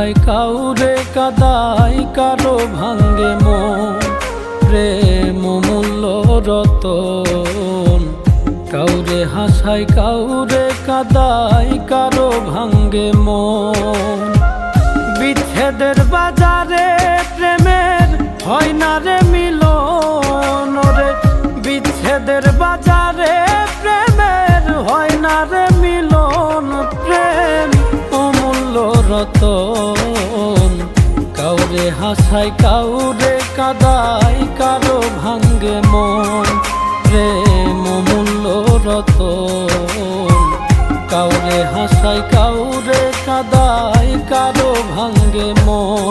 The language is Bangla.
হাসায় কাউরে কাদায় কারো ভাঙ্গে মন। প্রেম মূল্য রতন, কাউরে হাসায় কাউরে কাদায় কারো ভাঙ্গে মন। বিচ্ছেদের বাজারে প্রেমের হয় না রে মিলন রে, বিচ্ছেদের বাজারে প্রেমের হয় না রে মিলন। প্রেম অমূল্য রতন, কাউরে হাসায় কাউরে কাদায় কারো ভাঙ্গে মন। প্রেম অমূল্য রতন, কাউরে হাসায় কাউরে কাদায় কারো ভাঙ্গে মন।